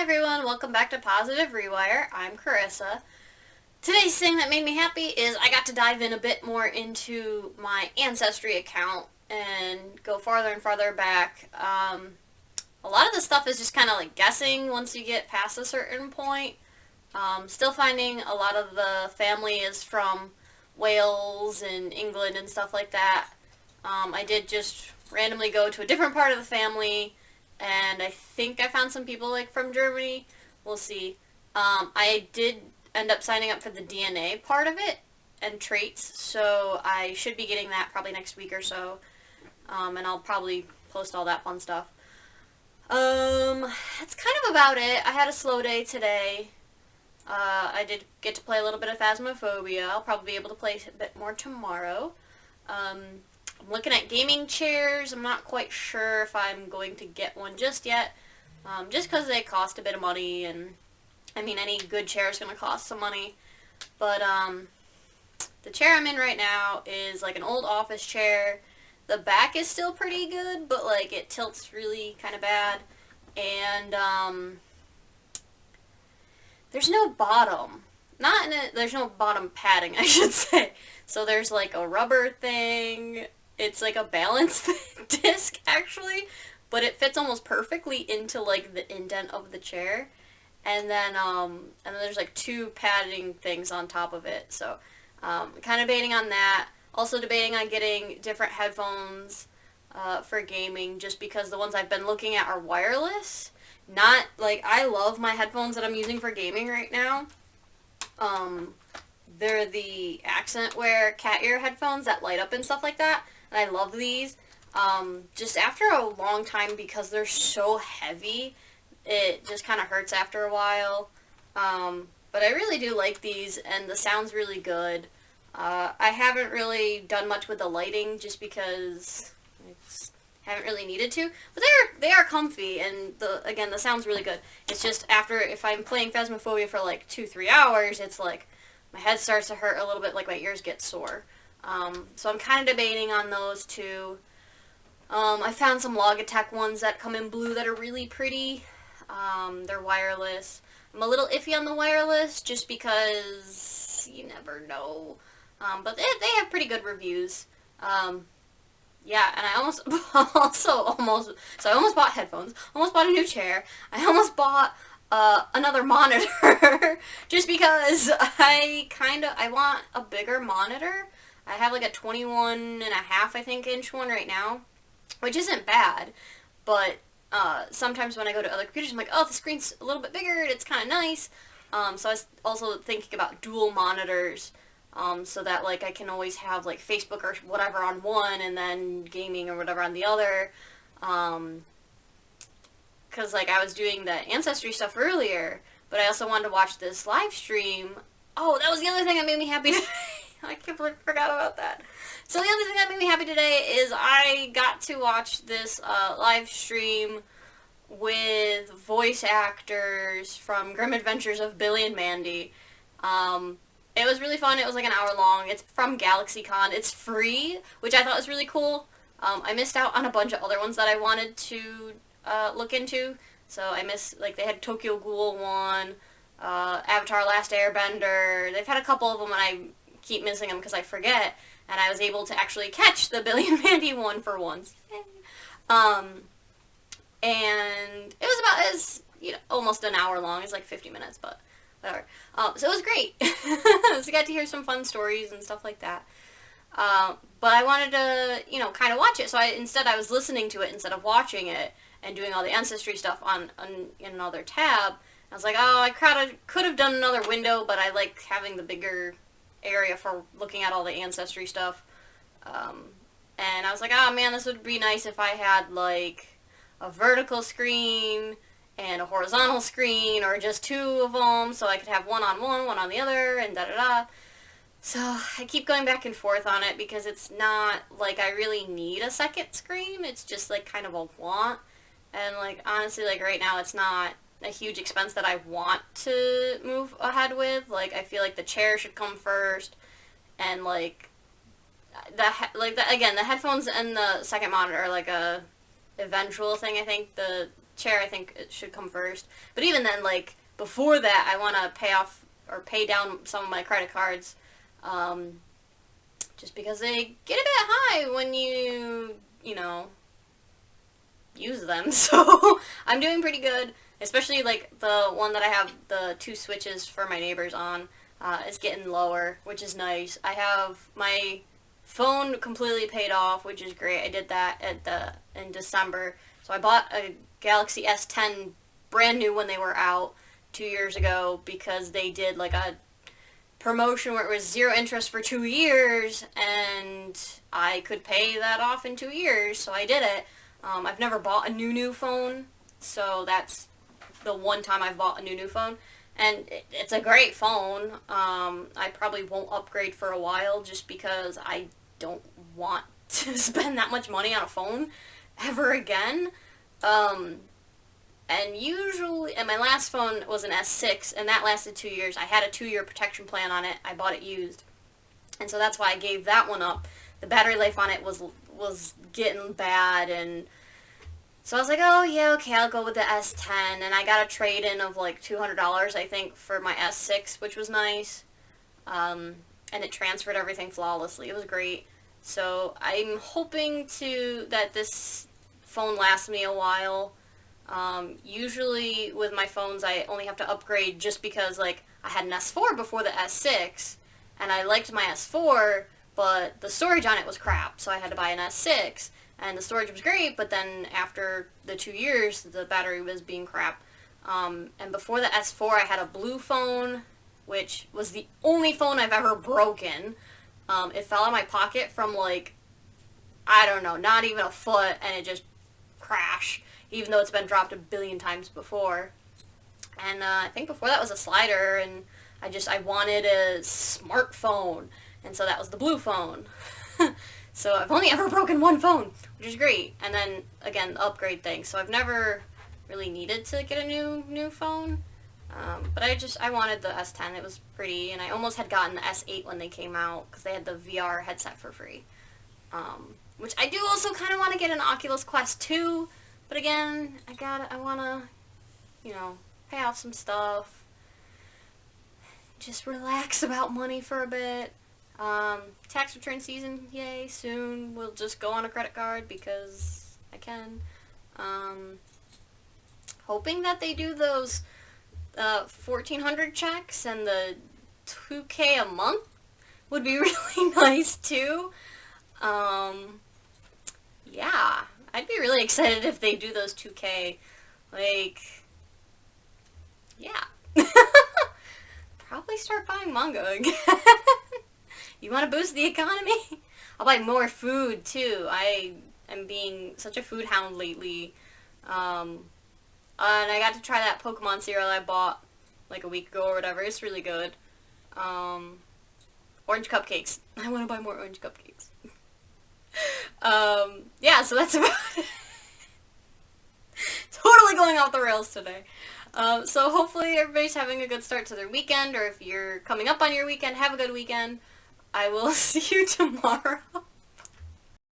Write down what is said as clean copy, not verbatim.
everyone, welcome back to Positive Rewire. I'm Carissa. Today's thing that made me happy is I got to dive in a bit more into my Ancestry account and go farther and farther back. A lot of the stuff is just kind of like guessing once you get past a certain point. Still finding a lot of the family is from Wales and England and stuff like that. I did just randomly go to a different part of the family, and I think I found some people like from Germany. We'll see. I did end up signing up for the DNA part of it and traits, so I should be getting that probably next week or so, and I'll probably post all that fun stuff. That's kind of about it. I had a slow day today. I did get to play a little bit of Phasmophobia. I'll probably be able to play a bit more tomorrow. I'm looking at gaming chairs. I'm not quite sure if I'm going to get one just yet, just because they cost a bit of money, and I mean any good chair is going to cost some money. But the chair I'm in right now is like an old office chair. The back is still pretty good, but like it tilts really kind of bad, and there's no bottom. There's no bottom padding, I should say. So there's like a rubber thing. It's like a balance disc, actually, but it fits almost perfectly into like the indent of the chair. And then there's like two padding things on top of it. So kind of debating on that. Also debating on getting different headphones for gaming, just because the ones I've been looking at are wireless. Not, like, I love my headphones that I'm using for gaming right now. They're the accent wear cat ear headphones that light up and stuff like that. And I love these. Just after a long time, because they're so heavy, it just kind of hurts after a while. But I really do like these, and the sound's really good. I haven't really done much with the lighting, just because haven't really needed to, but they are comfy, and the sound's really good. It's just if I'm playing Phasmophobia for like 2-3 hours, it's like my head starts to hurt a little bit, like my ears get sore. So I'm kind of debating on those two. I found some Logitech ones that come in blue that are really pretty. They're wireless. I'm a little iffy on the wireless, just because you never know. But they have pretty good reviews. Yeah, and I almost bought headphones, almost bought a new chair, I almost bought another monitor, just because I want a bigger monitor. I have like a 21 and a half, I think, inch one right now, which isn't bad, but sometimes when I go to other computers, I'm like, oh, the screen's a little bit bigger, it's kind of nice. So I was also thinking about dual monitors, so that like I can always have like Facebook or whatever on one, and then gaming or whatever on the other. Because like I was doing the Ancestry stuff earlier, but I also wanted to watch this live stream. Oh, that was the other thing that made me happy today. I can't believe I forgot about that. So the other thing that made me happy today is I got to watch this live stream with voice actors from Grim Adventures of Billy and Mandy. It was really fun. It was like an hour long. It's from GalaxyCon. It's free, which I thought was really cool. I missed out on a bunch of other ones that I wanted to look into. So I missed, like, they had Tokyo Ghoul one, Avatar Last Airbender. They've had a couple of them, and I keep missing them because I forget. And I was able to actually catch the Billy and Mandy one for once. And it was about almost an hour long. It's like 50 minutes, but whatever. So it was great. So I got to hear some fun stories and stuff like that. But I wanted to, kind of watch it. So I was listening to it instead of watching it and doing all the Ancestry stuff in another tab. I was like, oh, I could have done another window, but I like having the bigger area for looking at all the Ancestry stuff. And I was like, oh man, this would be nice if I had like a vertical screen and a horizontal screen, or just two of them, so I could have one on one, one on the other, and da-da-da. So I keep going back and forth on it, because it's not like I really need a second screen, it's just like kind of a want. And like honestly, like right now it's not a huge expense that I want to move ahead with. Like I feel like the chair should come first, and like the headphones and the second monitor are like a eventual thing. I think the chair, I think it should come first. But even then, like, before that, I want to pay off or pay down some of my credit cards, just because they get a bit high when you know, use them. So I'm doing pretty good, especially like the one that I have the 2 switches for my neighbors on is getting lower, which is nice. I have my phone completely paid off, which is great. I did that in December. So I bought a Galaxy S10 brand new when they were out 2 years ago because they did like a promotion where it was 0 interest for 2 years, and I could pay that off in 2 years, so I did it. I've never bought a new phone, so that's the one time I've bought a new phone. And it's a great phone. I probably won't upgrade for a while just because I don't want to spend that much money on a phone ever again. And my last phone was an S6, and that lasted 2 years. I had a 2-year protection plan on it. I bought it used. And so that's why I gave that one up. The battery life on it was getting bad, and so I was like, oh, yeah, okay, I'll go with the S10, and I got a trade-in of like $200, I think, for my S6, which was nice, and it transferred everything flawlessly. It was great. So I'm hoping that this phone lasts me a while. Usually with my phones, I only have to upgrade just because, like, I had an S4 before the S6, and I liked my S4, but the storage on it was crap, so I had to buy an S6. And the storage was great, but then after the 2 years, the battery was being crap. And before the S4, I had a blue phone, which was the only phone I've ever broken. It fell out of my pocket from, like, I don't know, not even a foot, and it just crashed, even though it's been dropped a billion times before. And I think before that was a slider, and I wanted a smartphone, and so that was the blue phone. So I've only ever broken one phone, which is great. And then, again, the upgrade thing. So I've never really needed to get a new phone. But I wanted the S10. It was pretty. And I almost had gotten the S8 when they came out because they had the VR headset for free. Which I do also kind of want to get an Oculus Quest 2. But again, I want to, pay off some stuff. Just relax about money for a bit. Tax return season, yay, soon. We'll just go on a credit card because I can. Hoping that they do those 1,400 checks and the $2K a month would be really nice too. Yeah, I'd be really excited if they do those 2K. Like, yeah. Probably start buying manga again. You want to boost the economy? I'll buy more food, too. I am being such a food hound lately. And I got to try that Pokemon cereal I bought like a week ago or whatever. It's really good. Orange cupcakes. I want to buy more orange cupcakes. Yeah, so that's about it. Totally going off the rails today. So hopefully everybody's having a good start to their weekend, or if you're coming up on your weekend, have a good weekend. I will see you tomorrow.